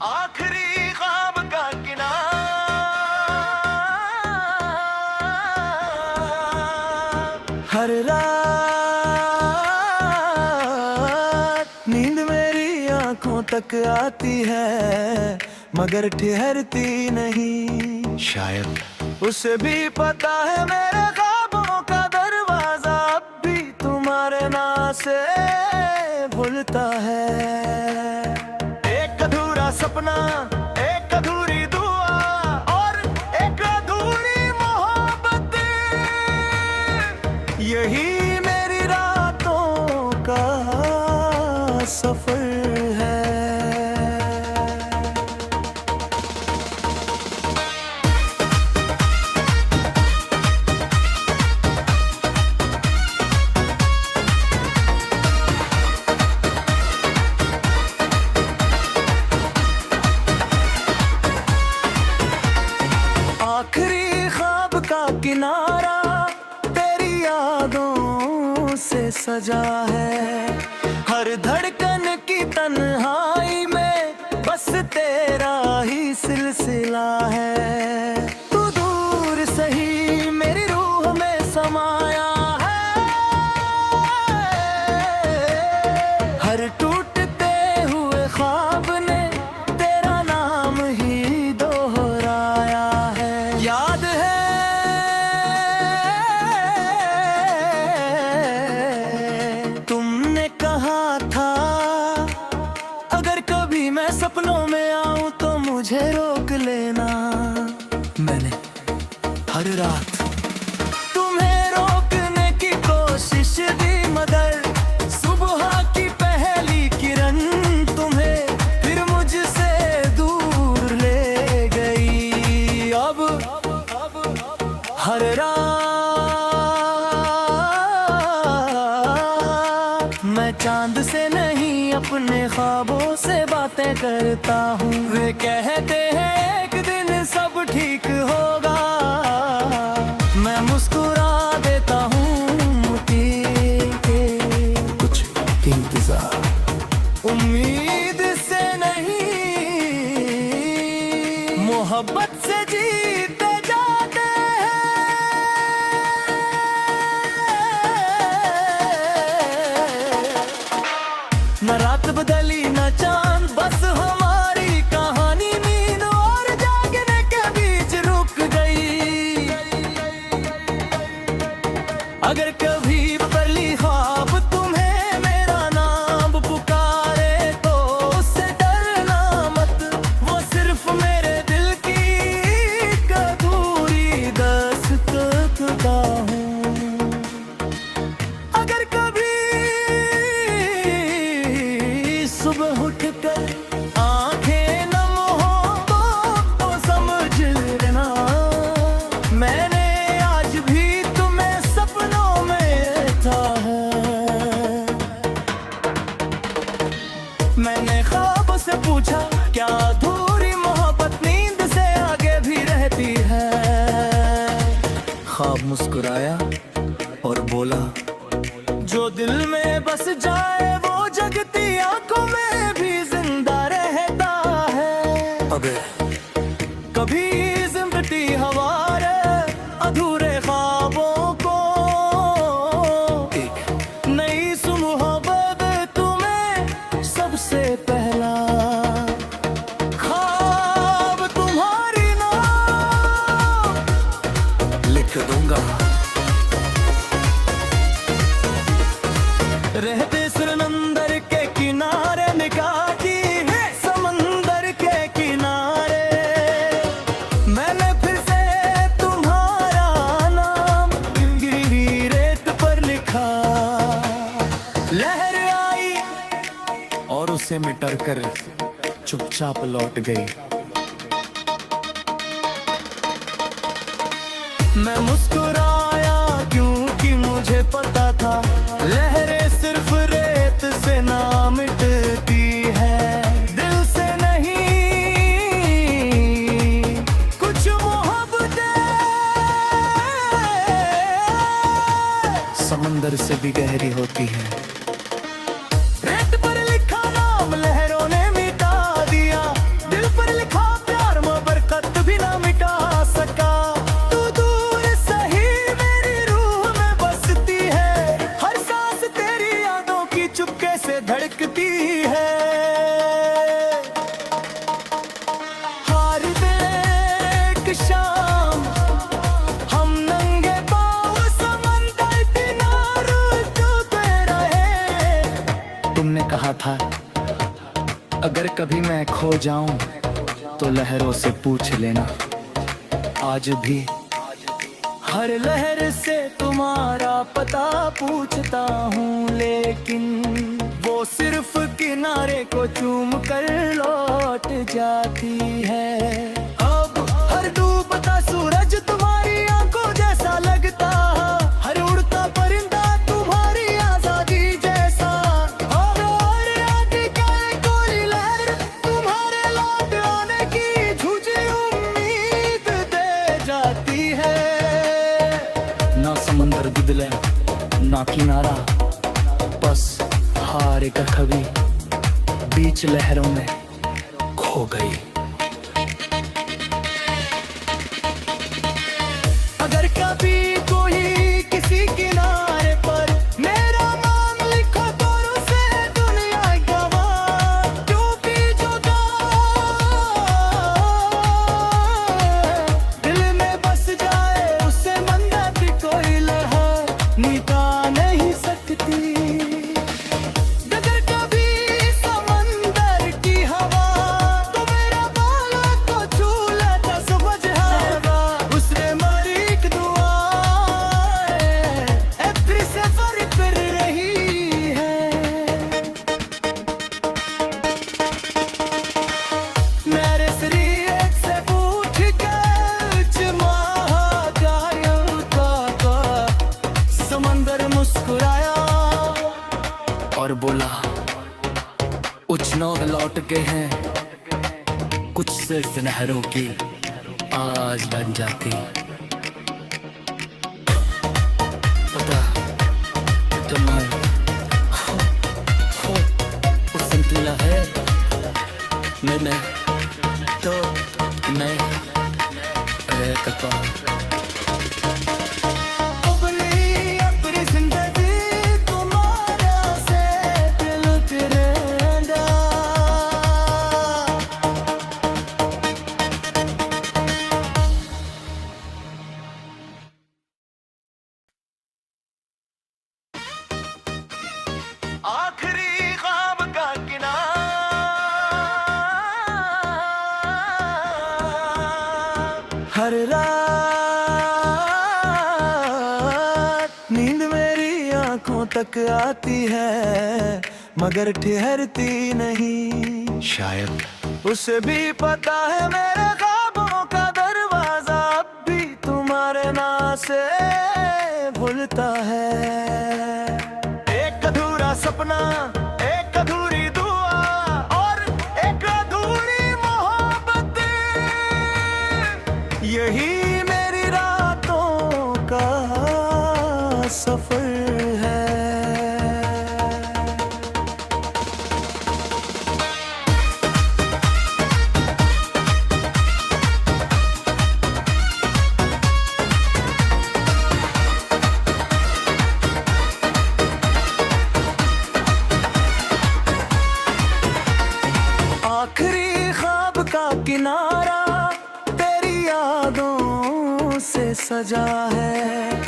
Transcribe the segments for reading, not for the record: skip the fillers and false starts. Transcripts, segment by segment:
आखिरी ख्वाब का किनारा। हर रात नींद मेरी आंखों तक आती है, मगर ठहरती नहीं। शायद उसे भी पता है मेरे ख्वाबों का दरवाजा अब भी तुम्हारे नाम से खुलता है। एक अधूरा सपना, एक अधूरी दुआ और एक अधूरी मोहब्बत, यही मेरी रातों का सफर है। आखिरी ख्वाब का किनारा तेरी यादों से सजा है। हर धड़कन की तन्हाई में बस तेरा ही सिलसिला है। तू दूर सही मेरी रूह में समाया है। हर टूटते हुए ख्वाब ने तेरा नाम ही दोहराया है। याद है तुमने कहा था अगर कभी मैं सपनों में आऊं तो मुझे रोक लेना। मैंने हर रात तुम्हें रोकने की कोशिश दी, मगर सुबह की पहली किरण तुम्हें फिर मुझसे दूर ले गई। अब हर रात मैं चांद से नहीं अपने ख्वाबों से बातें करता हूँ। वे कहते हैं एक दिन सब ठीक होगा, मैं मुस्कुरा देता हूँ कुछ इंतजार। उम्मीद से नहीं मोहब्बत से जीते जाते हैं। न रात बदली न चांद, बस हमारी कहानी नींद और जागने के बीच रुक गई। अगर कभी बदली ख्वाब तुम्हें मेरा नाम पुकारे तो उससे डरना मत, वो सिर्फ मेरे दिल की एक अधूरी दस्तक का हूँ। अगर कभी सुबह उठकर आंखें नम हो तो समझ लेना मैंने आज भी तुम्हें सपनों में था है। मैंने ख्वाब से पूछा क्या अधूरी मोहब्बत नींद से आगे भी रहती है। ख्वाब मुस्कुराया और बोला जो दिल में बस जाए वो जगती आंखों में भी जिंदा रहता है। अबे कभी जिंदगी हमारे अधूरे ख्वाबों को एक नई सुमोहब्बत तुम्हें सबसे पहला ख्वाब तुम्हारी नाम लिख दूंगा। रहते सुरनंदर के किनारे निकाह की समंदर के किनारे, मैंने फिर से तुम्हारा नाम गिरी रेत पर लिखा। लहर आई और उसे मिटा कर चुपचाप लौट गई। मैं मुस्कुराया क्योंकि मुझे पता था लहरें सिर्फ रेत से ना मिटती है, दिल से नहीं। कुछ मोहब्बतें समंदर से भी गहरी होती है। रेत पर लिखा नाम लहरों ने मिटा दिया, दिल चुपके से धड़कती है। हर एक शाम हम नंगे पाँव समंदर किनारे चलते रहे। तुमने कहा था अगर कभी मैं खो जाऊं तो लहरों से पूछ लेना। आज भी हर लहर से तुम्हारा पता पूछता हूँ, लेकिन वो सिर्फ किनारे को चूम कर लौट जाती है। अब हर डूबता सूरज तुम्हारी आंखों जैसा लगता, हर उड़ता परिंदा तुम्हारी आजादी जैसा, और हर आती कोई लहर तुम्हारे लौट आने की झूठी उम्मीद दे जाती है। ना समंदर बदले ना किनारा, बस हार कर कभी बीच लहरों में खो गई। अगर कभी कोई किसी किनारे पर मेरा नाम लिखो तो उसे दुनिया गवा, जो भी जुदा दिल में बस जाए उसे मंगत कोई लहर मिटा नहीं सकती। अगर कभी समंदर की हवा तो मेरा बाला को छू लेता समझ आएगा, उसने मरी एक दुआ फिर सफर कर रही है। मेरे शरीर से पूछ के समंदर मुस्कुराया और बोला कुछ नौ लौट के हैं, कुछ सिर्फ नहरों की आज बन जाती। पता तुम्हें संतुला है मैं तो मैं कपा आखिरी ख्वाब का किनारा। हर रात नींद मेरी आंखों तक आती है, मगर ठहरती नहीं। शायद उसे भी पता है मेरे ख्वाबों का दरवाजा अब भी तुम्हारे नाम से खुलता है। एक अधूरा सपना, एक अधूरी दुआ और एक अधूरी मोहब्बत, यही मेरी रातों का सफर है। आखिरी ख्वाब का किनारा तेरी यादों से सजा है।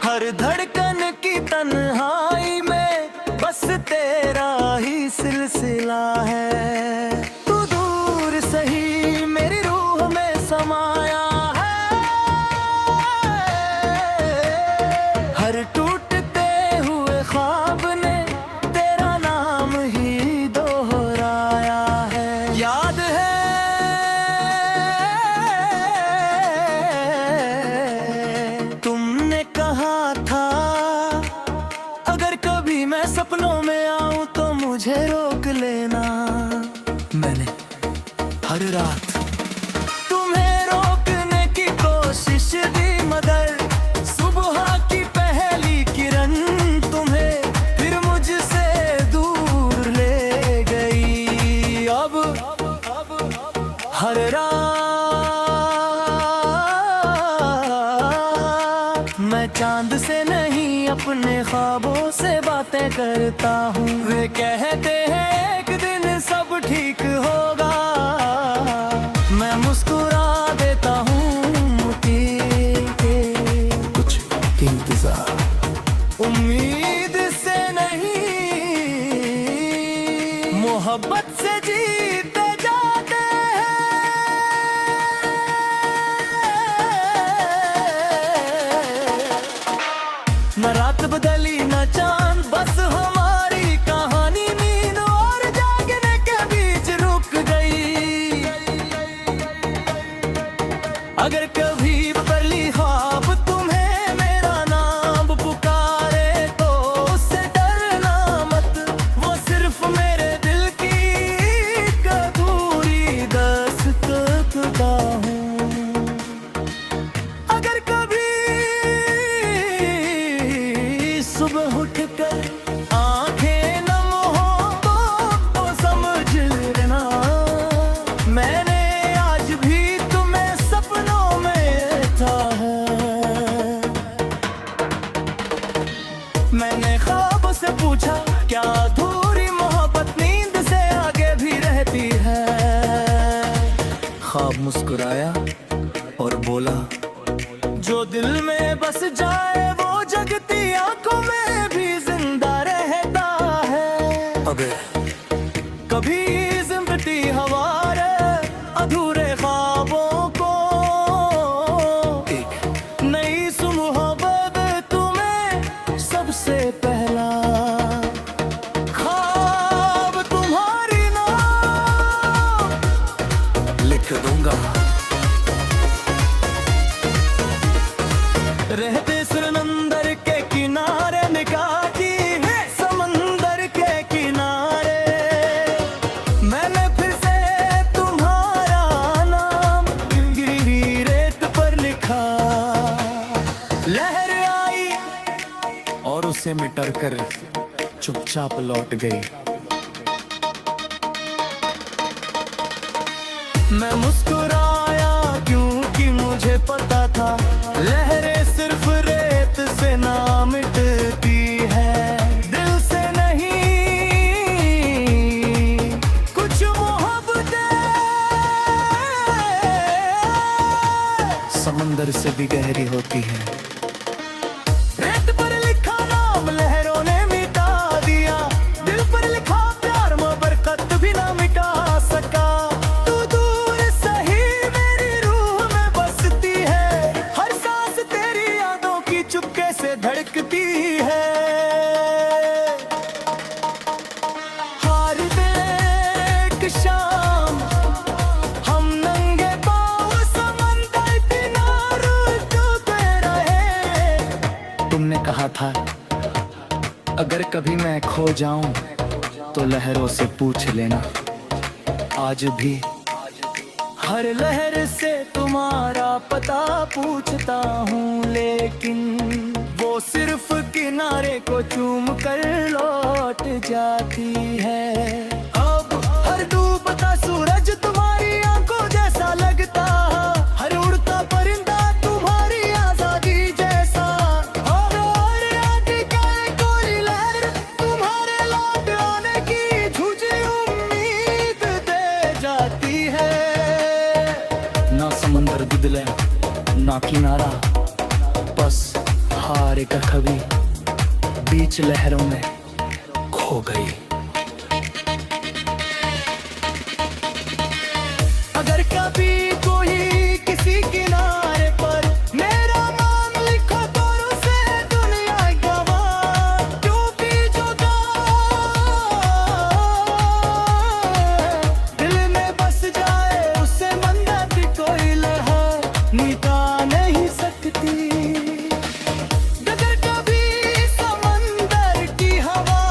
हर धड़कन की तन्हाई में बस तेरा ही सिलसिला है। तू दूर सही मेरी रूह में समाया है, हर टूटते हुए ख्वाब ने तेरा नाम ही दोहराया है। याद है तुमने कहा था अगर कभी मैं सपनों में आऊं तो मुझे रोक लेना। मैंने हर रात तुम्हें रोकने की कोशिश की, मगर सुबह की पहली किरण तुम्हें फिर मुझसे दूर ले गई। अब हर रात मैं चांद से नहीं अपने ख्वाबों से बातें करता हूँ। वे मोहब्बत से जीते जाते हैं। न रात बदली न चांद, बस हमारी कहानी नींद और जागने के बीच रुक गई। अगर कभी बदली ख्वाब तुम्हें मेरा नाम पुकारे तो उससे डरना मत, वो सिर्फ मेरे दिल की एक अधूरी दस्तक का हूँ। अगर कभी सुबह उठकर आंखें नम हो तो समझ लेना मैंने आज भी तुम्हें सपनों में था है। मैंने ख्वाब से पूछा क्या अधूरी मोहब्बत नींद से आगे भी रहती है। ख्वाब मुस्कुराया और बोला जो दिल में बस जाए वो जगती आंखों में भी जिंदा रहता है। अबे कभी जिंदगी हमारे अधूरे ख्वाबों को एक नई सुमोहब्बत तुम्हें सबसे पहला ख्वाब तुम्हारी नाम लिख दूंगा। रहते सुरनंदर के किनारे निगाह की समंदर के किनारे मैंने फिर से तुम्हारा नाम गिरी रेत पर लिखा। लहर आई और उसे मिटा कर चुपचाप लौट गई। मैं मुस्कुराया क्योंकि मुझे पता था लहरें सिर्फ रेत से ना मिटती है, दिल से नहीं। कुछ मोहब्बतें समंदर से भी गहरी होती है। रेत पर लिखा नाम लहरों ने मिटा दिया, दिल पर लिखा प्यार बरकत भी ना मिटा सका। चुपके से धड़कती है हर एक शाम हम नंगे पाँव समंदर किनारे रुकते रहे। तुमने कहा था अगर कभी मैं खो जाऊं तो लहरों से पूछ लेना। आज भी हर लहर से तुम्हारा पता पूछता हूँ, लेकिन वो सिर्फ किनारे को चूम कर लौट जाती है। अब हर डूबता सूरज तुम्हारी आंखों जैसा लगता, हर उड़ता परिंदा तुम्हारी आजादी जैसा, और आगे का कोई लहर तुम्हारे लौट आने की झूठी उम्मीद दे जाती है। ना समंदर बदले ना किनारा, बस हार का कभी बीच लहरों में खो गई। अगर कभी कोई किसी किनारे पर मेरा नाम लिखो तो उसे दुनिया गवा, क्योंकि जुदा दिल में बस जाए उससे मन्नत कोई लहर मिटा नहीं सकती। अगर कभी समंदर की हवा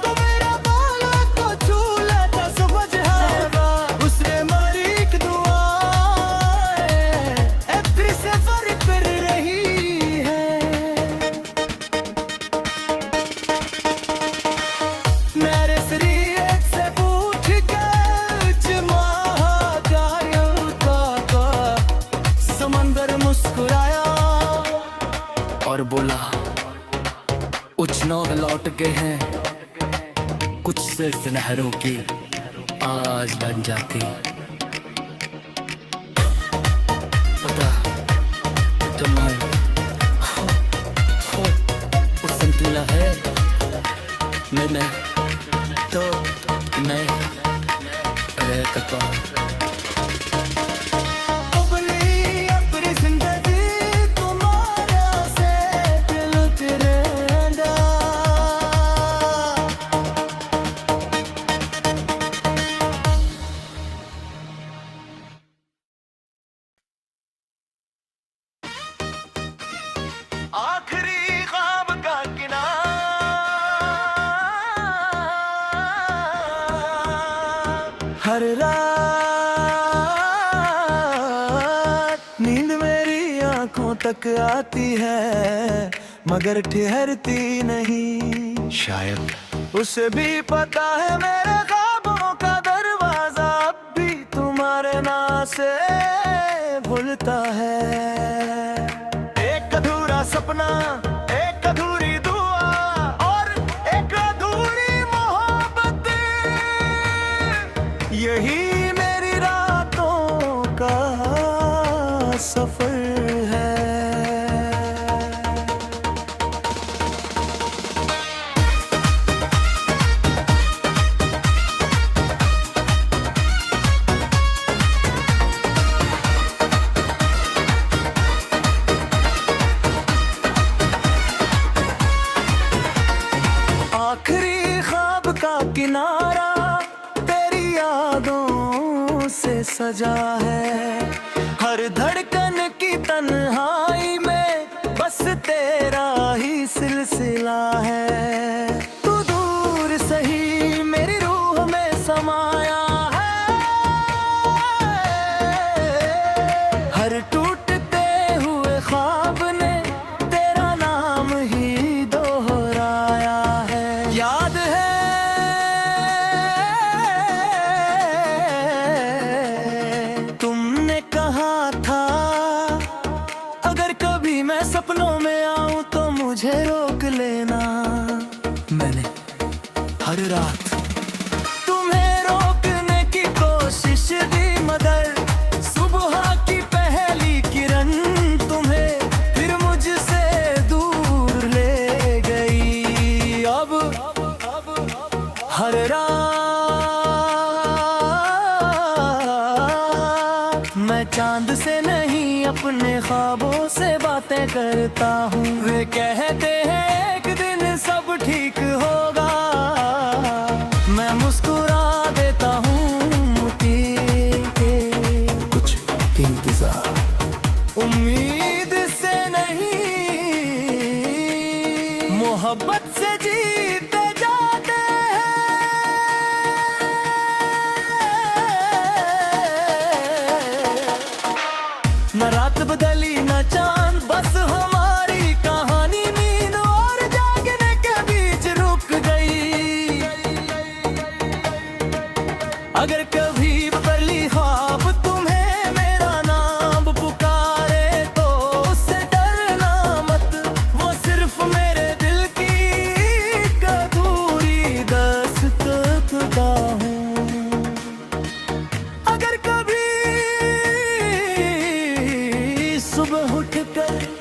तो मेरा बाला को छू लेता समझ आएगा, उसने मरी एक दुआ फिर से फर्क कर रही है। मेरे शरीर से पूछ कर का समंदर मुस्कुराया और बोला कुछ नौर लौट गए हैं, कुछ सिर्फ नहरों की आज बन जाती। पता तुम्हें वो संतुला है, मैंने तो मैं अपनी अपनी जिंदगी तुम्हारा से दिल तेरेंदा आखिरी ख्वाब का किनारा हर रात नींद मेरी आंखों तक आती है मगर ठहरती नहीं शायद उसे भी पता है मेरे ख्वाबों का दरवाजा अब भी तुम्हारे नाम से खुलता है एक अधूरा सपना एक अधूरी दुआ और एक अधूरी मोहब्बत यही मेरी रातों का सफर है आखिरी ख्वाब का किनारा तेरी यादों से सजा है हर धड़कन की तन्हाई में बस तेरा ही सिलसिला है तू दूर सही मेरी रूह में समाया है हर टूटते हुए ख्वाब ने तेरा नाम ही दोहराया है याद है तुमने कहा था अगर कभी मैं सपनों में आऊं तो मुझे रोक लेना मैंने हर रात तुम्हें रोकने की कोशिश दी मगर सुबह की पहली किरण तुम्हें फिर मुझसे दूर ले गई अब हर रात मैं चांद से नहीं अपने ख्वाबों से बातें करता हूँ वे कहते हैं एक दिन सब ठीक होगा मैं मुस्कुरा देता हूँ कि कुछ इंतजार उम्मीद से नहीं मोहब्बत से जीते जाते हैं न रात बदली न चांद बस हमारी कहानी नींद और जागने के बीच रुक गई अगर कभी बदली ख्वाब तुम्हें मेरा नाम पुकारे तो उससे डरना मत वो सिर्फ मेरे दिल की एक अधूरी दस्तक का हूँ अगर कभी सुबह उठकर